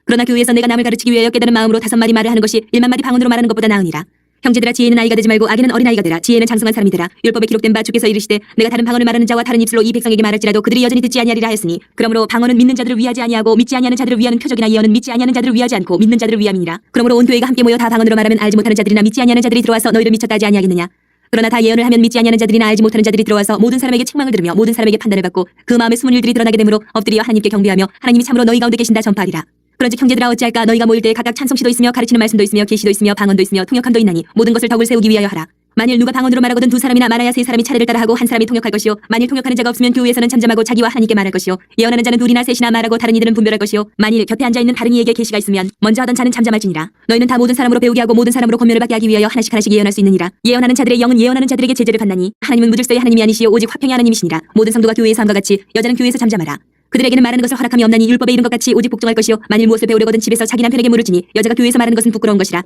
그러나 교회에서 내가 남을 가르치기 위하여 깨달은 마음으로 5마디 말을 하는 것이 1만 마디 방언으로 말하는 것보다 나으니라. 형제들아, 지혜는 아이가 되지 말고 악에는 어린아이가 되라. 지혜는 장성한 사람이 되라. 율법에 기록된 바 주께서 이르시되 내가 다른 방언을 말하는 자와 다른 입술로 이 백성에게 말할지라도 그들이 여전히 듣지 아니하리라 하였으니, 그러므로 방언은 믿는 자들을 위하지 아니하고 믿지 아니하는 자들을 위하는 표적이나 예언은 믿지 아니하는 자들을 위하지 않고 믿는 자들을 위함이니라. 그러므로 온 교회가 함께 모여 다 방언으로 말하면 알지 못하는 자들이나 믿지 아니하는 자들이 들어와서 너희를 미쳤다 하지 아니하겠느냐. 그러나 다 예언을 하면 믿지 아니하는 자들이나 알지 못하는 자들이 들어와서 모든 사람에게 책망을 들으며 모든 사람에게 판단을 받고 그 마음의 숨은 일들이 드러나게 되므로 엎드려 하나님께 경배하며 하나님이 참으로 너희 가운데 계신다 전파하리라. 그런즉 형제들아, 어찌할까? 너희가 모일 때 각각 찬송시도 있으며 가르치는 말씀도 있으며 계시도 있으며 방언도 있으며 통역함도 있나니 모든 것을 덕을 세우기 위하여 하라. 만일 누가 방언으로 말하거든 2사람이나 말하야 3사람이 차례를 따라하고 한 사람이 통역할 것이요, 만일 통역하는 자가 없으면 교회에서는 잠잠하고 자기와 하나님께 말할 것이요, 예언하는 자는 2이나 3이나 말하고 다른 이들은 분별할 것이요, 만일 곁에 앉아있는 다른 이에게 계시가 있으면 먼저 하던 자는 잠잠할지니라. 너희는 다 모든 사람으로 배우게 하고 모든 사람으로 권면을 받게 하기 위하여 하나씩 하나씩 예언할 수 있느니라. 예언하는 자들의 영은 예언하는 자들에게 제재를 받나니 하나님은 무질서의 하나님이 아니시요 오직 화평의 하나님이시니라. 모든 성도가 교회에서 함과 같이 여자는 교회에서 잠잠하라. 그들에게는 말하는 것을 허락함이 없나니 율법에 이른 것 같이 오직 복종할 것이요, 만일 무엇을 배우려거든 집에서 자기 남편에게 물을지니 여자가 교회에서 말하는 것은 부끄러운 것이라.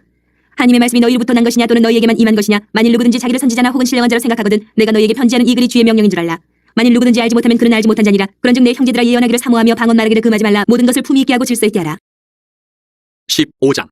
하나님의 말씀이 너희로부터 난 것이냐 또는 너희에게만 임한 것이냐. 만일 누구든지 자기를 선지자나 혹은 신령한 자로 생각하거든 내가 너희에게 편지하는 이 글이 주의 명령인 줄 알라. 만일 누구든지 알지 못하면 그는 알지 못한 자니라. 그런즉 내 형제들아, 예언하기를 사모하며 방언 말하기를 금하지 말라. 모든 것을 품위 있게 하고 질서 있게 하라. 15장.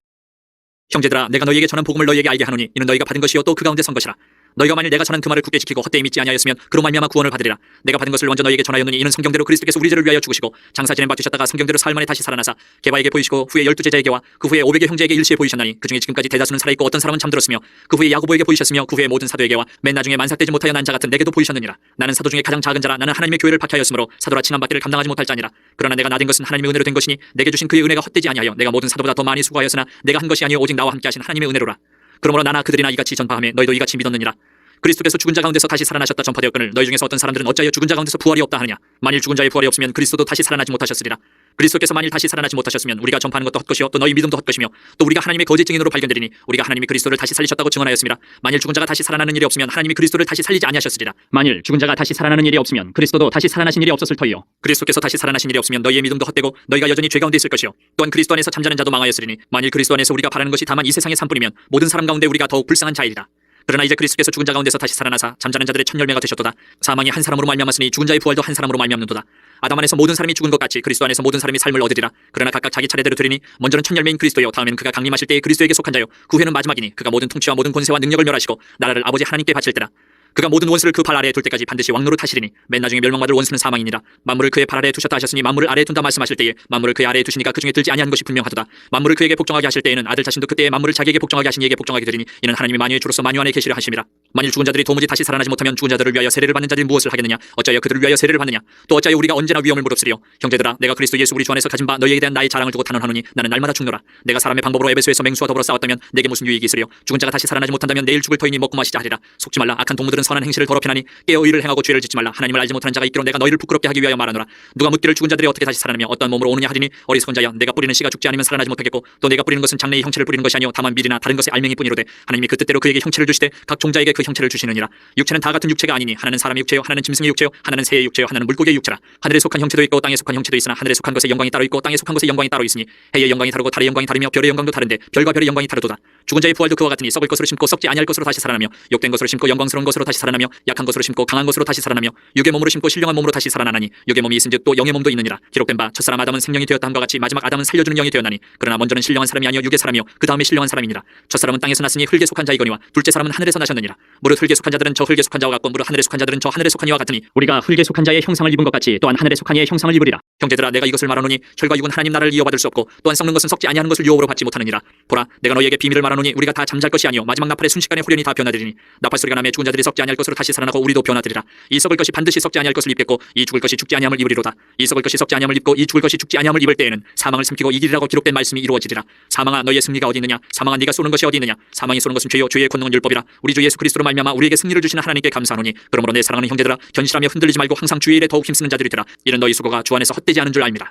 형제들아, 내가 너희에게 전한 복음을 너희에게 알게 하노니 이는 너희가 받은 것이요 또 그 가운데 선 것이라. 너희가 만일 내가 전한 그 말을 굳게 지키고 헛되이 믿지 아니하였으면 그로 말미암아 구원을 받으리라. 내가 받은 것을 먼저 너희에게 전하였노니 이는 성경대로 그리스도께서 우리 죄를 위하여 죽으시고 장사 지낸 바 되셨다가 성경대로 사흘 만에 다시 살아나사 게바에게 보이시고 후에 12제자에게와 그 후에 500의 형제에게 일시에 보이셨나니 그 중에 지금까지 대다수는 살아있고 어떤 사람은 잠들었으며 그 후에 야고보에게 보이셨으며 그 후에 모든 사도에게와 맨 나중에 만삭되지 못하여 난 자 같은 내게도 보이셨느니라. 나는 사도 중에 가장 작은 자라. 나는 하나님의 교회를 박해하였으므로 사도라 칭함 받기를 감당하지 못할 자니라. 그러나 내가 나된 것은 하나님의 은혜로 된 것이니 내게 주신 그의 은혜가 헛되지 아니하여 내가 모든 사도보다 더 많이 수고하였으나 내가 한 것이 아니요 오직 나와 함께 하신 하나님의 은혜로라. 그러므로 나나 그들이나 이같이 전파하며 너희도 이같이 믿었느니라. 그리스도께서 죽은 자 가운데서 다시 살아나셨다 전파되었거늘 너희 중에서 어떤 사람들은 어찌하여 죽은 자 가운데서 부활이 없다 하느냐. 만일 죽은 자의 부활이 없으면 그리스도도 다시 살아나지 못하셨으리라. 그리스도께서 만일 다시 살아나지 못하셨으면 우리가 전파하는 것도 헛것이요 또 너희 믿음도 헛것이며 또 우리가 하나님의 거짓 증인으로 발견되리니 우리가 하나님이 그리스도를 다시 살리셨다고 증언하였습니다. 만일 죽은 자가 다시 살아나는 일이 없으면 하나님이 그리스도를 다시 살리지 아니하셨으리라. 만일 죽은 자가 다시 살아나는 일이 없으면 그리스도도 다시 살아나신 일이 없었을 터이요. 그리스도께서 다시 살아나신 일이 없으면 너희의 믿음도 헛되고 너희가 여전히 죄 가운데 있을 것이요 또한 그리스도 안에서 잠자는 자도 망하였으리니 만일 그리스도 안에서 우리가 바라는 것이 다만 이 세상의 삶뿐이면 모든 사람 가운데 우리가 더욱 불쌍한 자이리라. 그러나 이제 그리스도께서 죽은 자 가운데서 다시 살아나사 잠자는 자들의 첫 열매가 되셨도다. 사망이 한 사람으로 말미암았으니 죽은 자의 부활도 한 사람으로 말미암는도다. 아담 안에서 모든 사람이 죽은 것 같이 그리스도 안에서 모든 사람이 삶을 얻으리라. 그러나 각각 자기 차례대로 되리니 먼저는 첫 열매인 그리스도요 다음에는 그가 강림하실 때에 그리스도에게 속한 자요 그 후에는 마지막이니 그가 모든 통치와 모든 권세와 능력을 멸하시고 나라를 아버지 하나님께 바칠 때라. 그가 모든 원수를 그 발 아래에 둘 때까지 반드시 왕노로 타시리니 맨 나중에 멸망받을 원수는 사망이니라. 만물을 그의 발 아래에 두셨다 하셨으니 만물을 아래에 둔다 말씀하실 때에 만물을 그의 아래에 두시니까 그 중에 들지 아니한 것이 분명하도다. 만물을 그에게 복종하게 하실 때에는 아들 자신도 그때에 만물을 자기에게 복종하게 하신 이에게 복종하게 되리니 이는 하나님이 만유의 주로서 만유 안에 계시려 하심이라. 만일 죽은 자들이 도무지 다시 살아나지 못하면 죽은 자들을 위하여 세례를 받는 자들이 무엇을 하겠느냐. 어찌하여 그들을 위하여 세례를 받느냐. 또 어찌하여 우리가 언제나 위험을 무릅쓰리요. 형제들아, 내가 그리스도 예수 우리 주 안에서 가진 바 너희에게 대한 나의 자랑을 두고 단언하노니 나는 날마다 죽노라. 내가 사람의 방법으로 에베소에서 맹수와 더불어 싸웠다면 내게 무슨 유익이 있으리요. 죽은 자가 다시 살아나지 못한다면 내일 죽을 터이니 먹고 마시자 하리라. 속지 말라. 악한 동무들은 선한 행실을 더럽히나니 깨어 의를 행하고 죄를 짓지 말라. 하나님을 알지 못하는 자가 있기로 내가 너희를 부끄럽게 하기 위하여 말하노라. 누가 묻기를 죽은 자들이 어떻게 다시 살아나며 어떤 몸으로 오느냐 하리니 어리석은 자여, 내가 뿌리는 씨가 죽지 않으면 살아나지 못하겠고 또 내가 뿌리는 것은 장래의 형체를 뿌리는 것이 아니요 다만 밀이나 다른 것의 알맹이뿐이로되 하나님이 그 뜻대로 그에게 형체를 주시되 각 종자에게 그 형체를 주시느니라. 육체는 다 같은 육체가 아니니 하나는 사람의 육체요 하나는 짐승의 육체요 하나는 새의 육체요 하나는 물고기의 육체라. 하늘에 속한 형체도 있고 땅에 속한 형체도 있으나 하늘에 속한 것의 영광이 따로 있고 땅에 속한 것의 영광이 따로 있으니 해의 영광이 다르고 달의 영광이 다르며 별의 영광도 다른데 별과 별의 영광이 다르도다. 죽은 자의 부활도 그와 같으니 썩을 것으로 심고 썩지 아니할 것으로 다시 살아나며 욕된 것으로 심고 영광스러운 것으로 다시 살아나며 약한 것으로 심고 강한 것으로 다시 살아나며 육의 몸으로 심고 신령한 몸으로 다시 살아나나니 육의 몸이 있은즉 또 영의 몸도 있느니라. 기록된 바 첫사람 아담은 생명이 되었다 함과 같이 마지막 아담은 살려주는 영이 되었나니 그러나 먼저는 신령한 사람이 아니요 육의 사람이요 그 다음에 신령한 사람이니라. 첫사람은 땅에서 났으니 흙에 속한 자이거니와 둘째 사람은 하늘에서 나셨느니라. 무릇 흙에 속한 자들은 저 흙에 속한 자와 같고 무릇 하늘에 속한 자들은 저 하늘에 속한 이와 같으니 우리가 흙에 속한 자의 형상을 입은 것 같이 또한 하늘에 속한 이의 형상을 입으리라. 형제들아, 내가 이것을 말하노니 혈과 육은 하나님 나라를 이어받을 수 없고 또한 썩는 것은 썩지 아니하는 것을 유업으로 받지 못하느니라. 보라, 내가 너희에게 비밀을 말하노니 우리가 다 잠잘 것이 아니요 마지막 나팔의 순식간에 후련히 다 변화되리니 나팔 소리가 나매 죽은 자들이 썩지 아니할 것으로 다시 살아나고 우리도 변화되리라. 이 썩을 것이 반드시 썩지 아니할 것을 입겠고 이 죽을 것이 죽지 아니함을 입으리로다. 이 썩을 것이 썩지 아니함을 입고 이 죽을 것이 죽지 아니함을 입을 때에는 사망을 삼키고 이기리라고 기록된 말씀이 이루어지리라. 사망아, 너희의 승리가 어디 있느냐. 사망아, 네가 쏘는 것이 어디 있느냐. 사망이 쏘는 것은 죄요 죄의 권능은 율법이라. 우리 주 예수 그리스도로 말미암아 우리에게 승리를 주시는 하나님께 감사하노니 그러므로 내 사랑하는 형제들아, 견실하며 흔들리지 말고 항상 주의 일에 더욱 힘쓰는 자들이 되라. 이는 너희 수고가 주 안에서 헛되지 않은 줄 알미라.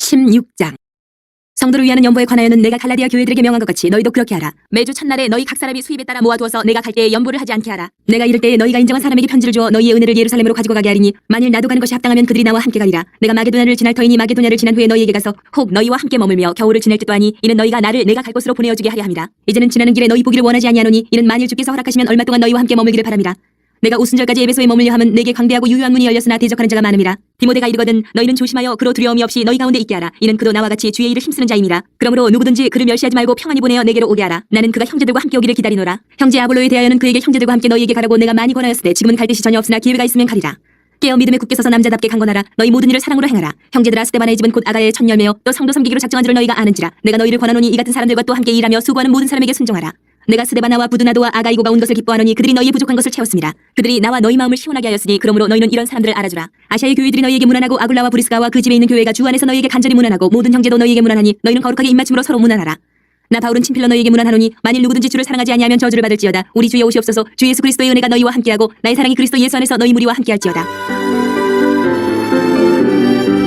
16장. 성도를 위하는 연보에 관하여는 내가 갈라디아 교회들에게 명한 것 같이 너희도 그렇게 하라. 매주 첫날에 너희 각 사람이 수입에 따라 모아두어서 내가 갈 때에 연보를 하지 않게 하라. 내가 이럴 때에 너희가 인정한 사람에게 편지를 주어 너희의 은혜를 예루살렘으로 가지고 가게 하리니 만일 나도 가는 것이 합당하면 그들이 나와 함께 가리라. 내가 마게도냐를 지날 터이니 마게도냐를 지난 후에 너희에게 가서 혹 너희와 함께 머물며 겨울을 지낼 듯도 하니 이는 너희가 나를 내가 갈 곳으로 보내어주게 하려 함이라. 이제는 지나는 길에 너희 보기를 원하지 아니하노니 이는 만일 주께서 허락하시면 얼마 동안 너희와 함께 머물기를 바랍니다. 내가 오순절까지 에베소에 머물려 함은 내게 광대하고 유효한 문이 열렸으나 대적하는 자가 많음이라. 디모데가 이르거든 너희는 조심하여 그로 두려움이 없이 너희 가운데 있게 하라. 이는 그도 나와 같이 주의 일을 힘쓰는 자임이라. 그러므로 누구든지 그를 멸시하지 말고 평안히 보내어 내게로 오게 하라. 나는 그가 형제들과 함께 오기를 기다리노라. 형제 아볼로에 대하여는 그에게 형제들과 함께 너희에게 가라고 내가 많이 권하였으되 지금은 갈 뜻이 전혀 없으나 기회가 있으면 가리라. 깨어 믿음에 굳게 서서 남자답게 강건하라. 너희 모든 일을 사랑으로 행하라. 형제들아 스데반의 집은 곧 아가야의 첫 열매요 또 성도 섬기기로 작정한 줄을 너희가 아는지라. 내가 너희를 권하노니 이 같은 사람들과 또 함께 일하며 수고하는 모든 사람에게 순종하라. 내가 스데바나와 부두나도와 아가이고가 온 것을 기뻐하노니 그들이 너희의 부족한 것을 채웠습니다. 그들이 나와 너희 마음을 시원하게 하였으니 그러므로 너희는 이런 사람들을 알아주라. 아시아의 교회들이 너희에게 문안하고 아굴라와 브리스가와 그 집에 있는 교회가 주 안에서 너희에게 간절히 문안하고 모든 형제도 너희에게 문안하니 너희는 거룩하게 입맞춤으로 서로 문안하라. 나 바울은 친필로 너희에게 문안하노니 만일 누구든지 주를 사랑하지 아니하면 저주를 받을지어다. 우리 주여 오시옵소서. 주 예수 그리스도의 은혜가 너희와 함께하고 나의 사랑이 그리스도 예수 안에서 너희 무리와 함께할지어다.